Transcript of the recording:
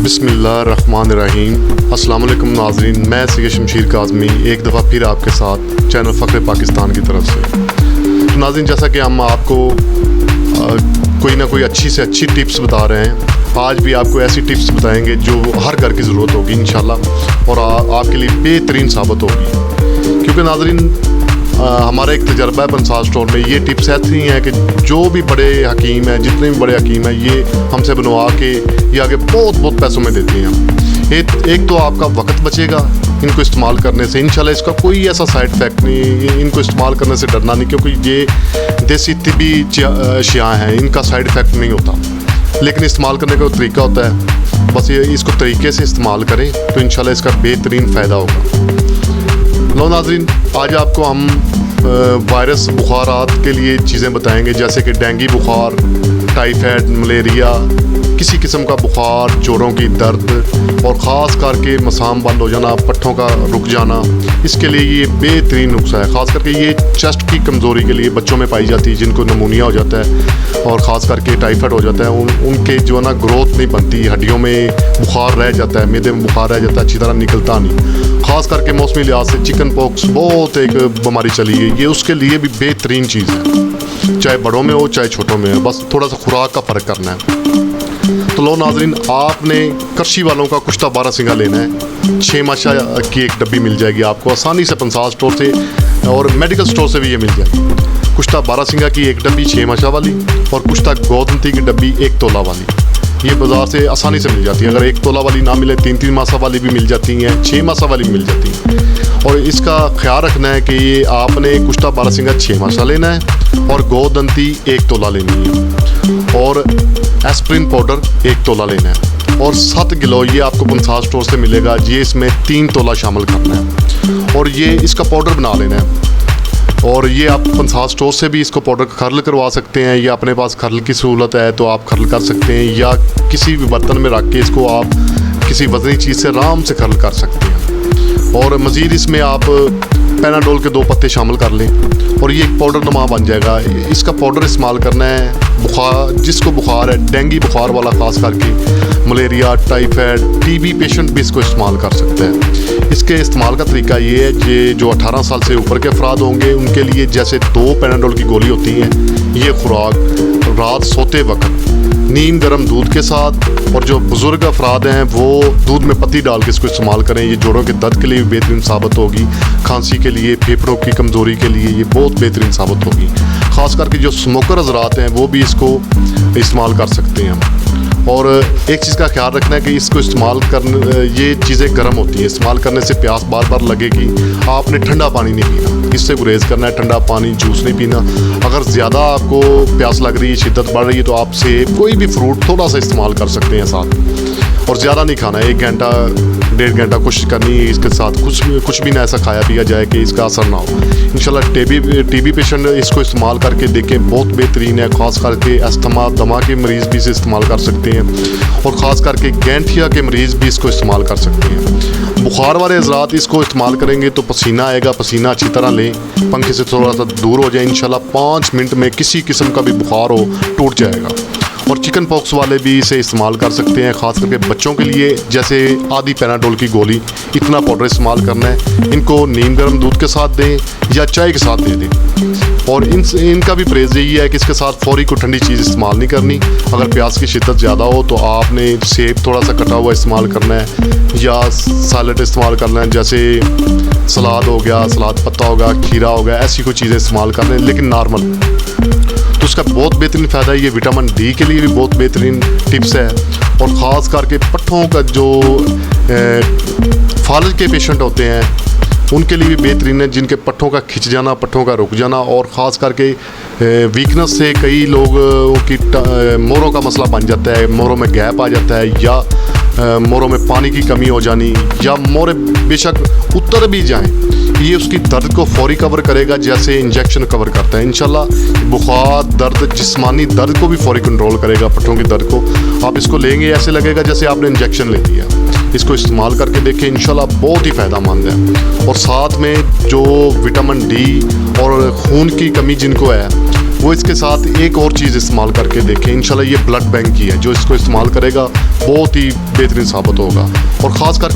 बिस्मिल्लाहिर्रहमानिर्रहीम। अस्सलाम वालेकुम नाज़रीन, मैं सैयद शमशीर काज़मी एक दफ़ा फिर आपके साथ चैनल फ़ख्र पाकिस्तान की तरफ से। तो नाज़रीन, जैसा कि हम आपको कोई ना कोई अच्छी से अच्छी टिप्स बता रहे हैं, आज भी आपको ऐसी टिप्स बताएंगे जो हर घर की ज़रूरत होगी इंशाल्लाह और आपके लिए बेहतरीन साबित होगी। क्योंकि नाज़रीन, हमारा एक तजर्बा है पंसार स्टोर में, ये टिप्स ऐसी हैं कि जो भी बड़े हकीम हैं, जितने भी बड़े हकीम हैं, ये हमसे बनवा के ये आगे बहुत पैसों में देते हैं। एक तो आपका वक्त बचेगा इनको इस्तेमाल करने से, इंशाल्लाह इसका कोई ऐसा साइड इफ़ेक्ट नहीं, इनको इस्तेमाल करने से डरना नहीं, क्योंकि ये देसी तिब्बी अशिया हैं, इनका साइड इफ़ेक्ट नहीं होता, लेकिन इस्तेमाल करने का तरीका होता है। बस ये इसको तरीके से इस्तेमाल करें तो इंशाल्लाह इसका बेहतरीन फ़ायदा होगा। लो नाज़रीन, आज आपको हम वायरस बुखारात के लिए चीज़ें बताएंगे, जैसे कि डेंगू बुखार, टाइफाइड, मलेरिया, किसी किस्म का बुखार, जोड़ों की दर्द और ख़ास करके मसाम बंद हो जाना, पट्ठों का रुक जाना, इसके लिए ये बेहतरीन नुस्खा है। ख़ास करके ये चेस्ट की कमज़ोरी के लिए बच्चों में पाई जाती है, जिनको नमूनिया हो जाता है और ख़ास करके टाइफाइड हो जाता है, उनके जो है ना ग्रोथ नहीं बनती, हड्डियों में बुखार रह जाता है, मैदे में बुखार रह जाता है, अच्छी तरह निकलता नहीं। ख़ास करके मौसमी लिहाज से चिकन पॉक्स बहुत एक बीमारी चली है, ये उसके लिए भी बेहतरीन चीज़ है, चाहे बड़ों में हो चाहे छोटों में हो, बस थोड़ा सा खुराक का फ़र्क करना है। तो लो नाज़रीन, आपने करशी वालों का कुश्ता बारहसिंगा लेना है। 6 माशा की एक डब्बी मिल जाएगी आपको आसानी से पंसार स्टोर से, और मेडिकल स्टोर से भी ये मिल जाएगी। कुश्ता बारहसिंगा की एक डब्बी 6 माशा वाली और कुश्ता गोदंती की डब्बी 1 तोला वाली, ये बाज़ार से आसानी से मिल जाती है। अगर 1 तोला वाली ना मिले, 3 मासा वाली भी मिल जाती हैं, 6 मासा वाली भी मिल जाती हैं। और इसका ख्याल रखना है कि ये आपने कुश्ता बारहसिंगा 6 मासा लेना है और गोदंती 1 तोला लेनी है और एस्प्रिन पाउडर 1 तोला लेना है और 7 किलो ये आपको पंसार स्टोर से मिलेगा। ये इसमें 3 तोला शामिल करना है और ये इसका पाउडर बना लेना है। और ये आप पंसार स्टोर से भी इसको पाउडर खरल करवा सकते हैं, या अपने पास खरल की सहूलत है तो आप खरल कर सकते हैं, या किसी भी बर्तन में रख के इसको आप किसी वजनी चीज़ से आराम से खरल कर सकते हैं। और मज़ीद इसमें आप पैनाडोल के 2 पत्ते शामिल कर लें और ये एक पाउडर नुमा बन जाएगा। इसका पाउडर इस्तेमाल करना है बुखार, जिसको बुखार है, डेंगू बुखार वाला ख़ास करके, मलेरिया, टाइफाइड, टीबी पेशेंट भी इसको इस्तेमाल कर सकते हैं। इसके इस्तेमाल का तरीका ये है कि जो 18 साल से ऊपर के अफराद होंगे उनके लिए जैसे 2 पैनाडोल की गोली होती हैं, ये खुराक रात सोते वक्त नीम गर्म दूध के साथ, और जो बुज़ुर्ग अफराद हैं वो दूध में पत्ती डाल के इसको इस्तेमाल करें। ये जोड़ों के दर्द के लिए बेहतरीन साबित होगी, खांसी के लिए, फेफड़ों की कमज़ोरी के लिए ये बहुत बेहतरीन साबित होगी। ख़ास करके जो स्मोकर हज़रात हैं वो भी इसको इस्तेमाल कर सकते हैं। और एक चीज़ का ख्याल रखना है कि इसको इस्तेमाल करने, ये चीज़ें गर्म होती हैं, इस्तेमाल करने से प्यास बार लगेगी। आपने ठंडा पानी नहीं पीना, इससे गुरेज करना है, ठंडा पानी, जूस नहीं पीना। अगर ज़्यादा आपको प्यास लग रही है, शिद्दत बढ़ रही है, तो आप सेब, कोई भी फ्रूट थोड़ा सा इस्तेमाल कर सकते हैं साथ, और ज़्यादा नहीं खाना है। 1 घंटा 1.5 घंटा कोशिश करनी है इसके साथ कुछ भी ना ऐसा खाया पिया जाए कि इसका असर ना हो। इंशाल्लाह टीबी पेशेंट इसको इस्तेमाल करके देखें, बहुत बेहतरीन है। ख़ास करके अस्थमा, दमा के मरीज़ भी इसे इस्तेमाल कर सकते हैं और ख़ास करके गैंठिया के मरीज़ भी इसको इस्तेमाल कर सकते हैं। बुखार वाले हज़रात इसको इस्तेमाल करेंगे तो पसीना आएगा, पसीना अच्छी तरह लें, पंखे से थोड़ा सा दूर हो जाए, इंशाल्लाह 5 मिनट में किसी किस्म का भी बुखार हो टूट जाएगा। और चिकन पॉक्स वाले भी इसे इस्तेमाल कर सकते हैं, ख़ास करके बच्चों के लिए, जैसे आधी पैनाडोल की गोली, इतना पाउडर इस्तेमाल करना है। इनको नीम गर्म दूध के साथ दें या चाय के साथ दे दें। और इनका भी परहेज़ यही है कि इसके साथ फौरी कोई ठंडी चीज़ इस्तेमाल नहीं करनी। अगर प्यास की शिद्दत ज़्यादा हो तो आपने सेब थोड़ा सा कटा हुआ इस्तेमाल करना है, या सैलड इस्तेमाल करना है, जैसे सलाद हो गया, सलाद पत्ता हो गया, खीरा हो गया, ऐसी कोई चीज़ें इस्तेमाल करना है, लेकिन नॉर्मल। तो उसका बहुत बेहतरीन फ़ायदा है। ये विटामिन डी के लिए भी बहुत बेहतरीन टिप्स है, और ख़ास करके पट्ठों का जो फालज के पेशेंट होते हैं उनके लिए भी बेहतरीन है, जिनके पट्ठों का खिंच जाना, पट्ठों का रुक जाना, और ख़ास करके वीकनेस से कई लोगों की मोरों का मसला बन जाता है, मोरों में गैप आ जाता है, या मोरों में पानी की कमी हो जानी, या मोरे बेशक उतर भी जाएं, ये उसकी दर्द को फौरी कवर करेगा जैसे इंजेक्शन कवर करता है। इंशाल्लाह बुखार, दर्द, जिस्मानी दर्द को भी फौरी कंट्रोल करेगा, पट्टों की दर्द को। आप इसको लेंगे ऐसे लगेगा जैसे आपने इंजेक्शन ले लिया। इसको इस्तेमाल करके देखें, इंशाल्लाह बहुत ही फ़ायदेमंद है। और साथ में जो विटामिन डी और खून की कमी जिनको है वो इसके साथ एक और चीज़ इस्तेमाल करके देखें। इंशाल्लाह ये ब्लड बैंक की है, जो इसको इस्तेमाल करेगा बहुत ही बेहतरीन साबित होगा। और ख़ासकर